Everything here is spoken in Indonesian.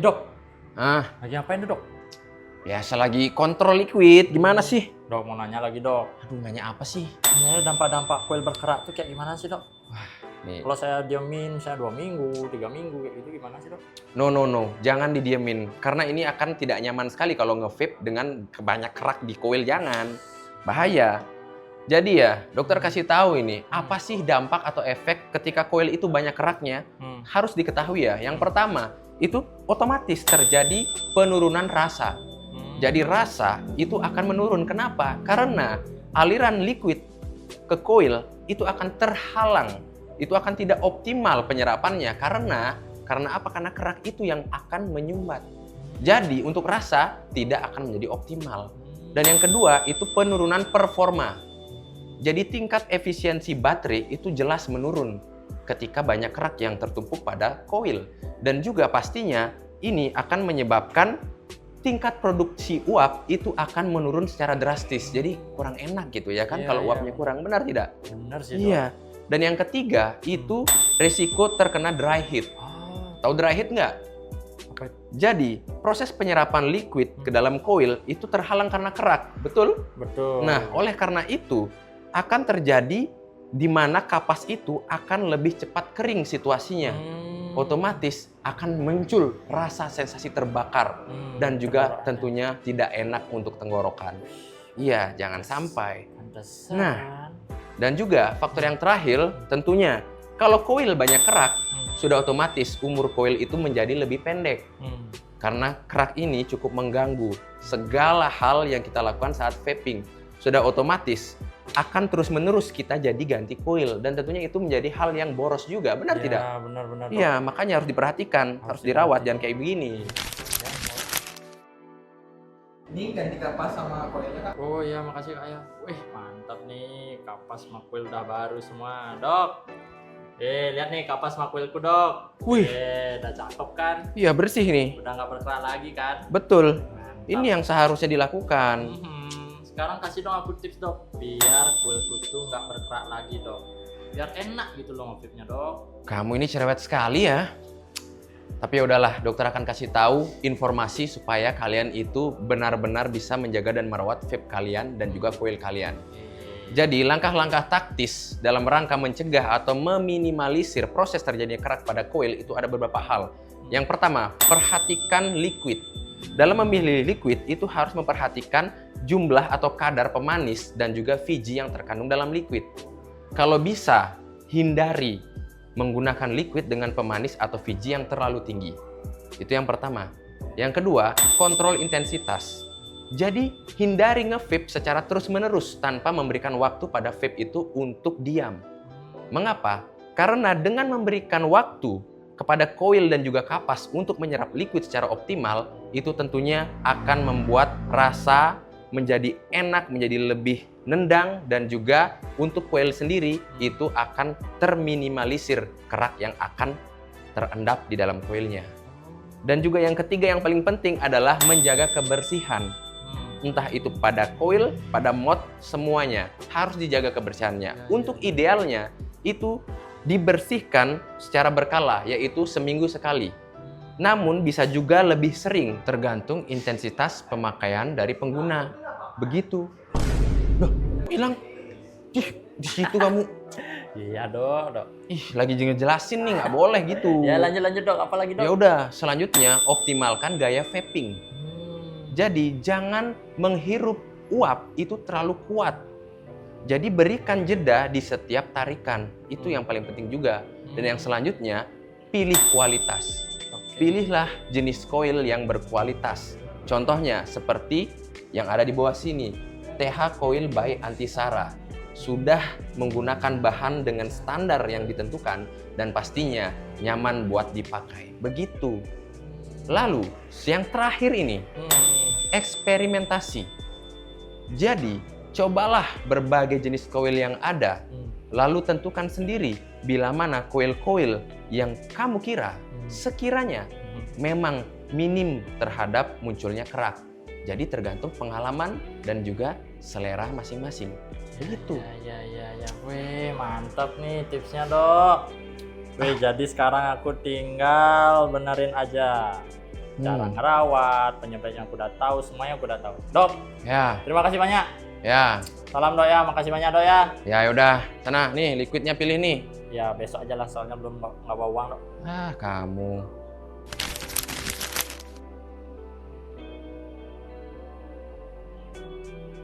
Dok, Ah, lagi ngapain tuh, Dok? biasa lagi kontrol liquid. Gimana sih? Dok, mau nanya lagi, Dok. Aduh, nanya apa sih? Sebenarnya dampak-dampak kuil berkerak tuh kayak gimana sih, Dok? Nih, Kalau saya diemin, saya 2 minggu, 3 minggu, kayak gitu gimana sih, Dok? no. Jangan didiemin. Karena ini akan tidak nyaman sekali kalau nge-vape dengan banyak kerak di coil. Jangan. Bahaya. Jadi ya, dokter kasih tahu ini, apa sih dampak atau efek ketika coil itu banyak keraknya? Harus diketahui ya. Yang pertama, itu otomatis terjadi penurunan rasa. Jadi rasa itu akan menurun. Kenapa? Karena aliran liquid ke coil itu akan terhalang. Itu akan tidak optimal penyerapannya. Karena apa? Karena kerak itu yang akan menyumbat. Jadi untuk rasa tidak akan menjadi optimal. Dan yang kedua itu penurunan performa. Jadi tingkat efisiensi baterai itu jelas menurun ketika banyak kerak yang tertumpuk pada coil. Dan juga pastinya ini akan menyebabkan tingkat produksi uap itu akan menurun secara drastis. Jadi kurang enak gitu ya kan kalau uapnya kurang. Benar tidak? Benar sih, Dok. Iya. Dan yang ketiga itu risiko terkena dry heat. Tahu dry heat nggak? Apa? Jadi proses penyerapan liquid ke dalam coil itu terhalang karena kerak. Betul? Betul. Nah, oleh karena itu akan terjadi di mana kapas itu akan lebih cepat kering situasinya. Otomatis akan muncul rasa sensasi terbakar dan juga tentunya tidak enak untuk tenggorokan. Iya, jangan sampai. Pantesan. Nah, dan juga faktor yang terakhir tentunya kalau coil banyak kerak, sudah otomatis umur coil itu menjadi lebih pendek. Karena kerak ini cukup mengganggu segala hal yang kita lakukan saat vaping. Sudah otomatis akan terus-menerus kita jadi ganti coil. Dan tentunya itu menjadi hal yang boros juga. Benar tidak? Ya, benar-benar. Iya, makanya harus diperhatikan, harus dirawat, jangan kayak begini. Ini ganti kapas sama koilnya, Kak. Oh iya, makasih, Kak ya. Wih, mantap nih. Kapas sama kuil udah baru semua, Dok. Lihat nih kapas sama kuilku, Dok. Wih. Udah cakep kan? Iya, bersih nih. Udah nggak berkerak lagi kan? Betul. Mantap. Ini yang seharusnya dilakukan. Sekarang kasih dong aku tips, Dok, biar kuilku tuh nggak berkerak lagi, Dok. Biar enak gitu loh nge-vape-nya, Dok. Kamu ini cerewet sekali ya. Tapi ya udahlah, dokter akan kasih tahu informasi supaya kalian itu benar-benar bisa menjaga dan merawat vape kalian dan juga coil kalian. Jadi langkah-langkah taktis dalam rangka mencegah atau meminimalisir proses terjadinya kerak pada coil itu ada beberapa hal. Yang pertama, perhatikan liquid. Dalam memilih liquid itu harus memperhatikan jumlah atau kadar pemanis dan juga VG yang terkandung dalam liquid. Kalau bisa, hindari menggunakan liquid dengan pemanis atau VG yang terlalu tinggi. Itu yang pertama. Yang kedua, kontrol intensitas. Jadi, hindari nge-vape secara terus-menerus tanpa memberikan waktu pada vape itu untuk diam. Mengapa? Karena dengan memberikan waktu kepada coil dan juga kapas untuk menyerap liquid secara optimal, itu tentunya akan membuat rasa menjadi enak, menjadi lebih nendang, dan juga untuk coil sendiri itu akan terminimalisir kerak yang akan terendap di dalam coilnya. Dan juga yang ketiga yang paling penting adalah menjaga kebersihan. Entah itu pada coil, pada mod, semuanya harus dijaga kebersihannya. Untuk idealnya itu dibersihkan secara berkala, yaitu seminggu sekali. Namun bisa juga lebih sering tergantung intensitas pemakaian dari pengguna. Begitu. Loh, hilang. Ih, di situ kamu. Iya, Dok. Ih, lagi ngejelasin nih, nggak boleh gitu. Ya, lanjut, Dok. Apalagi, Dok? Ya udah, selanjutnya optimalkan gaya vaping. Jadi jangan menghirup uap itu terlalu kuat. Jadi berikan jeda di setiap tarikan. Itu yang paling penting juga. Dan yang selanjutnya, pilih kualitas. Pilihlah jenis coil yang berkualitas. Contohnya seperti yang ada di bawah sini, TH Coil by Antisara. Sudah menggunakan bahan dengan standar yang ditentukan dan pastinya nyaman buat dipakai. Begitu. Lalu, yang terakhir ini, eksperimentasi. Jadi, cobalah berbagai jenis coil yang ada, lalu tentukan sendiri bila mana coil-coil yang kamu kira sekiranya memang minim terhadap munculnya kerak. Jadi tergantung pengalaman dan juga selera masing-masing. Begitu. Ya. Wih, mantap nih tipsnya, Dok. Wih, jadi sekarang aku tinggal benerin aja. cara ngerawat, penyebabnya aku udah tahu, semuanya aku udah tahu. Dok, Ya, terima kasih banyak. ya, Salam dok ya, makasih banyak dok ya. ya udah. Sana nih liquidnya pilih nih. Ya besok aja lah, soalnya belum nggak bawa uang dok. Ah, kamu.